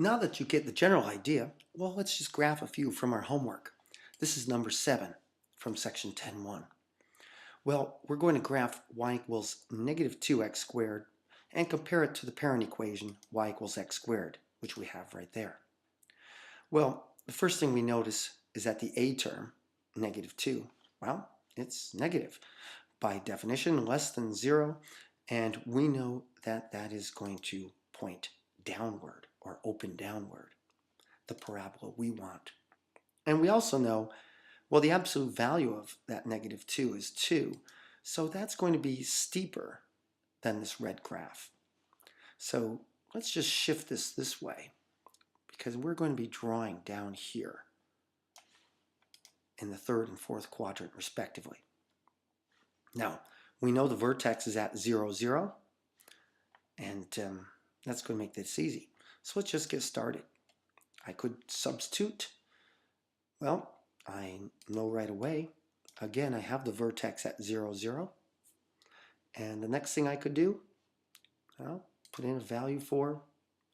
Now that you get the general idea, well, let's just graph a few from our homework. This is number 7 from section 10.1. Well, we're going to graph y equals negative 2x squared and compare it to the parent equation y equals x squared, which we have right there. Well, the first thing we notice is that the a term, negative 2, well, it's negative. By definition, less than 0, and we know that that is going to point downward or open downward, the parabola we want. And we also know, well, the absolute value of that negative 2 is 2, so that's going to be steeper than this red graph. So let's just shift this way, because we're going to be drawing down here in the third and fourth quadrant respectively. Now, we know the vertex is at 0, 0, and that's going to make this easy. So let's just get started. I could substitute. Well, I know right away, again, I have the vertex at 0, 0. And the next thing I could do, well, put in a value for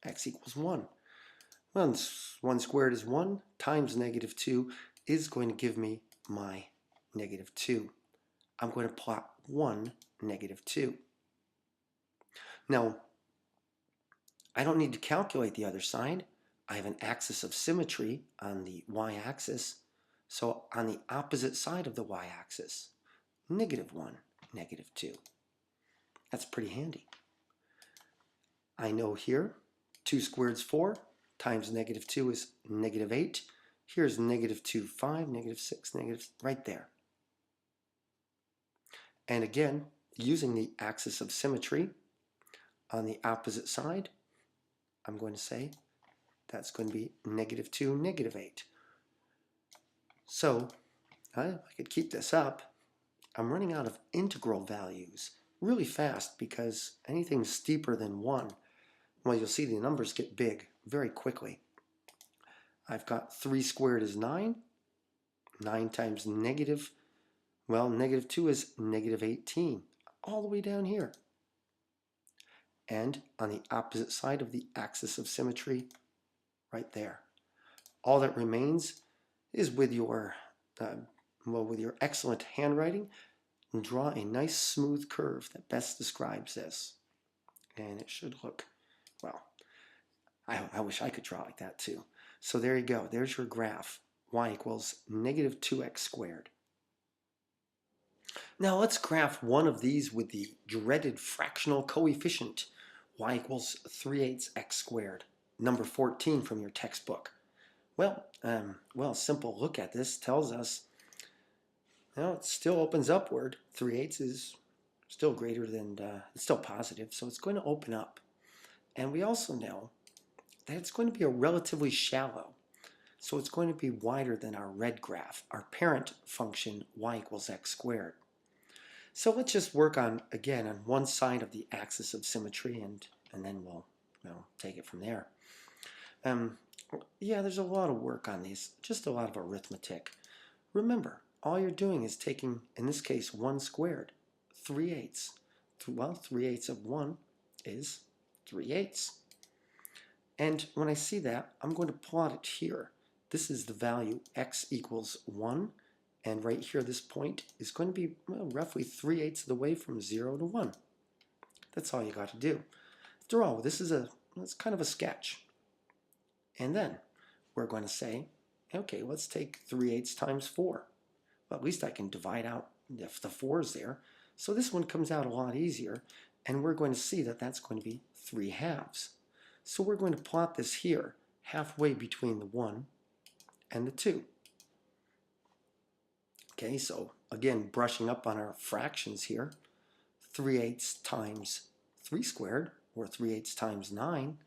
x equals 1. Well, 1 squared is 1 times negative 2 is going to give me my negative 2. I'm going to plot 1, negative 2. Now, I don't need to calculate the other side. I have an axis of symmetry on the y-axis. So on the opposite side of the y-axis, negative 1, negative 2. That's pretty handy. I know here 2 squared is 4 times negative 2 is negative 8. Here's negative 2, 5, negative 6, negative, right there. And again, using the axis of symmetry on the opposite side, I'm going to say that's going to be negative 2, negative 8. So I could keep this up. I'm running out of integral values really fast because anything steeper than 1, well, you'll see the numbers get big very quickly. I've got 3 squared is 9. 9 times negative, well, negative 2 is negative 18, all the way down here. And on the opposite side of the axis of symmetry, right there. All that remains is with your excellent handwriting, draw a nice smooth curve that best describes this. And it should look, well, I wish I could draw like that too. So there you go. There's your graph. Y equals negative 2x squared. Now let's graph one of these with the dreaded fractional coefficient. Y equals 3/8 x squared. Number 14 from your textbook. Well, a simple look at this tells us, well, it still opens upward. 3/8 is still greater than, it's still positive, so it's going to open up. And we also know that it's going to be a relatively shallow. So it's going to be wider than our red graph, our parent function y equals x squared. So let's just work on, again, on one side of the axis of symmetry, and then we'll take it from there. Yeah, there's a lot of work on these, just a lot of arithmetic. Remember, all you're doing is taking, in this case, 1 squared, 3/8. Well, 3/8 of 1 is 3/8. And when I see that, I'm going to plot it here. This is the value x equals 1. And right here, this point is going to be, well, roughly 3/8 of the way from 0 to 1. That's all you got to do. After all, it's kind of a sketch. And then we're going to say, okay, let's take 3/8 times 4. Well, at least I can divide out if the 4 is there. So this one comes out a lot easier. And we're going to see that that's going to be 3/2. So we're going to plot this here, halfway between the 1 and the 2. Okay, so again, brushing up on our fractions here, 3/8 times 3 squared, or 3/8 times 9,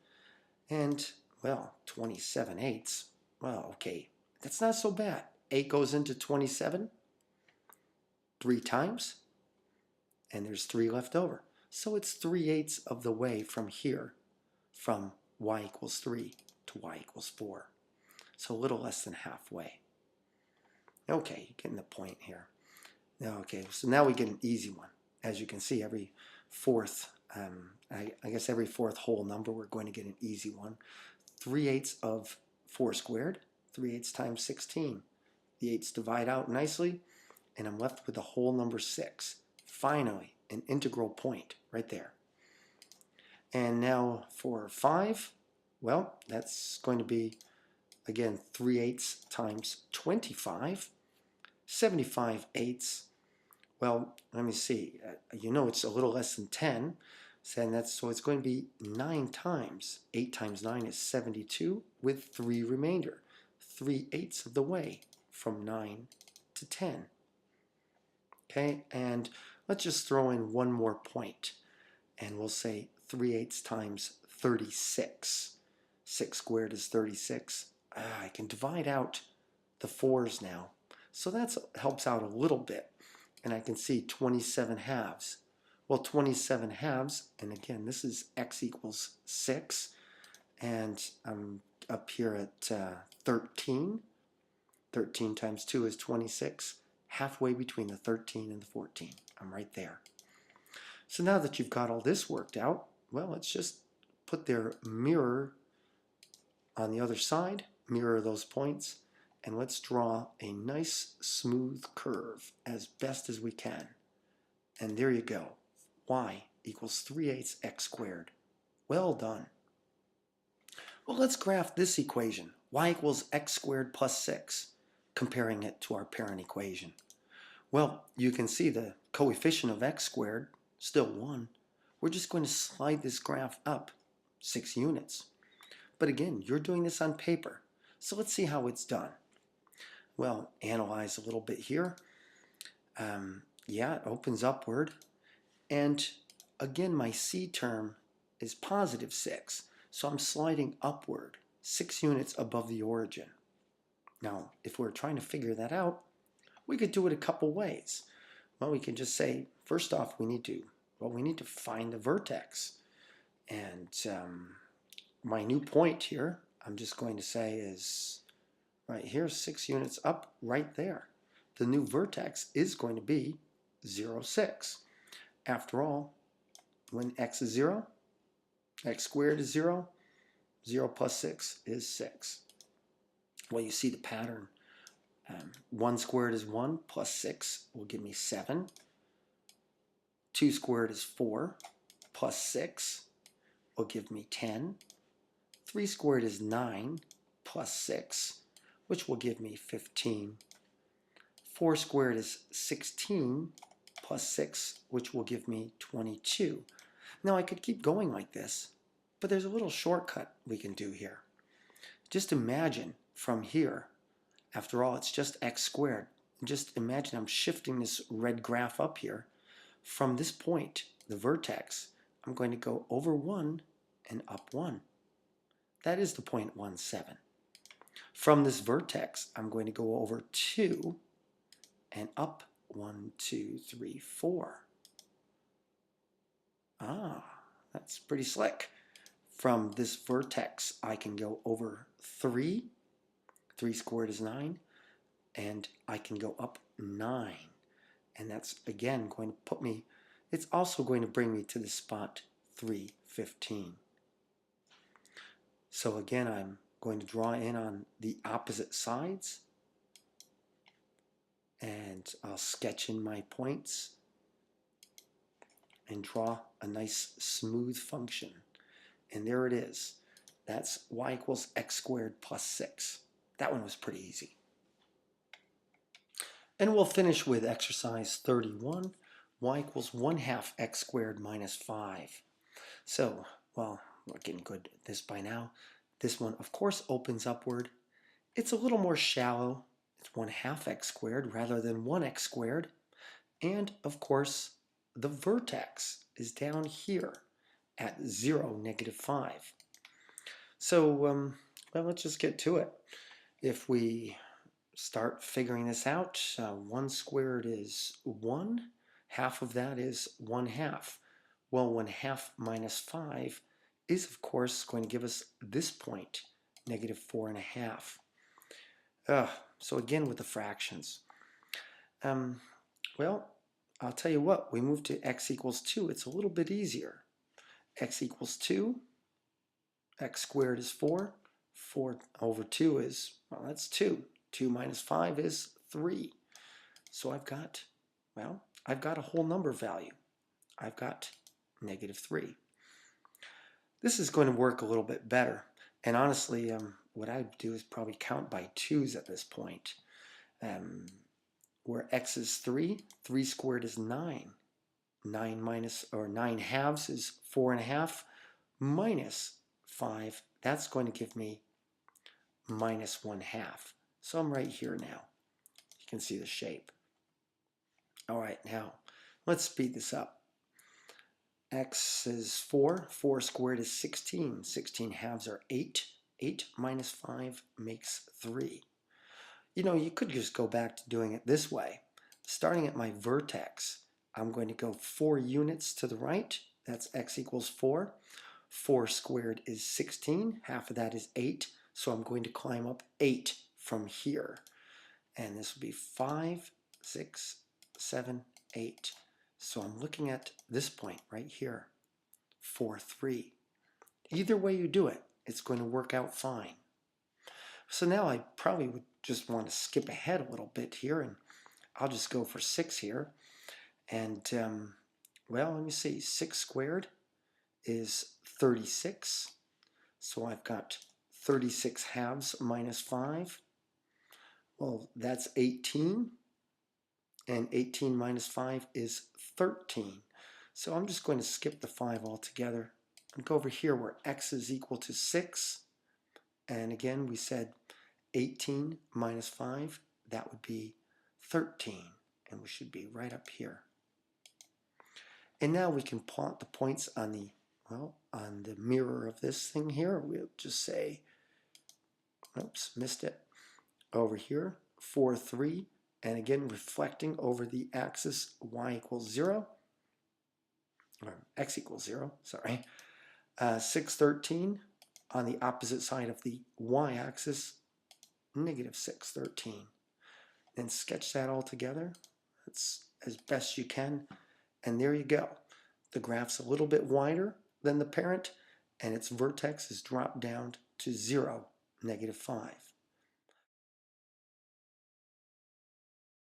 and, well, 27/8. Well, okay, that's not so bad. 8 goes into 27 3 times, and there's 3 left over. So it's 3/8 of the way from here, from y equals 3 to y equals 4. So a little less than halfway. Okay, you're getting the point here. Okay, so now we get an easy one. As you can see, every fourth, I guess every fourth whole number, we're going to get an easy one. 3/8 of 4 squared, 3/8 times 16. The 8's divide out nicely, and I'm left with the whole number 6. Finally, an integral point right there. And now for 5, well, that's going to be, again, 3/8 times 25, 75/8. Well, let me see. You know it's a little less than 10, so it's going to be 9 times. 8 times 9 is 72 with 3 remainder. 3/8 of the way from 9 to 10. Okay, and let's just throw in one more point, and we'll say 3/8 times 36. 6 squared is 36. I can divide out the 4's now, so that helps out a little bit, and I can see 27 halves. Well, 27 halves, and again, this is x equals 6, and I'm up here at 13. 13 times 2 is 26, halfway between the 13 and the 14. I'm right there. So now that you've got all this worked out, well, let's just put their mirror on the other side, mirror those points, and let's draw a nice smooth curve as best as we can. And there you go. Y equals 3/8 x squared. Well done. Well, let's graph this equation. Y equals x squared plus 6, comparing it to our parent equation. Well, you can see the coefficient of x squared, still 1. We're just going to slide this graph up 6 units. But again, you're doing this on paper, so let's see how it's done. Well, analyze a little bit here. Yeah, it opens upward. And again, my c term is positive 6, so I'm sliding upward 6 units above the origin. Now, if we're trying to figure that out, we could do it a couple ways. Well, we can just say, first off, we need to find the vertex. And my new point here, I'm just going to say is right here, 6 units up, right there. The new vertex is going to be 0, 6. After all, when x is 0, x squared is 0, 0 plus 6 is 6. Well, you see the pattern. 1 squared is 1 plus 6 will give me 7. 2 squared is 4 plus 6 will give me 10. 3 squared is 9 plus 6, which will give me 15. 4 squared is 16 plus 6, which will give me 22. Now I could keep going like this, but there's a little shortcut we can do here. Just imagine from here, after all, it's just x squared. Just imagine I'm shifting this red graph up here. From this point, the vertex, I'm going to go over 1 and up 1. That is the point 1, 7. From this vertex, I'm going to go over 2 and up 1, 2, 3, 4. Ah, that's pretty slick. From this vertex, I can go over 3. 3 squared is 9. And I can go up 9. And that's, again, going to put me, it's also going to bring me to the spot 3, 15. So again, I'm going to draw in on the opposite sides. And I'll sketch in my points and draw a nice smooth function. And there it is. That's y equals x squared plus 6. That one was pretty easy. And we'll finish with exercise 31. Y equals 1/2 x squared minus 5. So, well, we're getting good at this by now. This one, of course, opens upward. It's a little more shallow. It's 1/2 x squared rather than 1x squared. And, of course, the vertex is down here at 0, -5. So, well, let's just get to it. If we start figuring this out, 1 squared is 1. Half of that is 1/2. Well, 1/2 minus 5 is, of course, going to give us this point, -4.5. So again with the fractions. Well, I'll tell you what, we move to x equals 2. It's a little bit easier. X equals 2. X squared is 4. 4 over 2 is, well, that's 2. 2 minus 5 is 3. So I've got, well, I've got a whole number value. I've got negative 3. This is going to work a little bit better. And honestly, what I'd do is probably count by 2's at this point. Where x is 3, 3 squared is 9. 9 halves is 4.5 minus 5. That's going to give me minus 1/2. So I'm right here now. You can see the shape. All right, now let's speed this up. X is 4. 4 squared is 16. 16 halves are 8. 8 minus 5 makes 3. You know, you could just go back to doing it this way. Starting at my vertex, I'm going to go 4 units to the right. That's x equals 4. 4 squared is 16. Half of that is 8. So I'm going to climb up 8 from here. And this will be 5, 6, 7, 8. So I'm looking at this point right here, 4, 3. Either way you do it, it's going to work out fine. So now I probably would just want to skip ahead a little bit here, and I'll just go for 6 here. And, well, let me see. 6 squared is 36. So I've got 36 halves minus 5. Well, that's 18. And 18 minus 5 is 13. So I'm just going to skip the 5 altogether and go over here where x is equal to 6. And again, we said 18 minus 5, that would be 13. And we should be right up here. And now we can plot the points on the, well, on the mirror of this thing here. We'll just say, oops, missed it. Over here, 4, 3. And again, reflecting over the axis y equals 0, or x equals 0, sorry. 6, 13 on the opposite side of the y-axis, negative 6, 13. Then sketch that all together. That's as best you can. And there you go. The graph's a little bit wider than the parent, and its vertex is dropped down to 0, negative 5.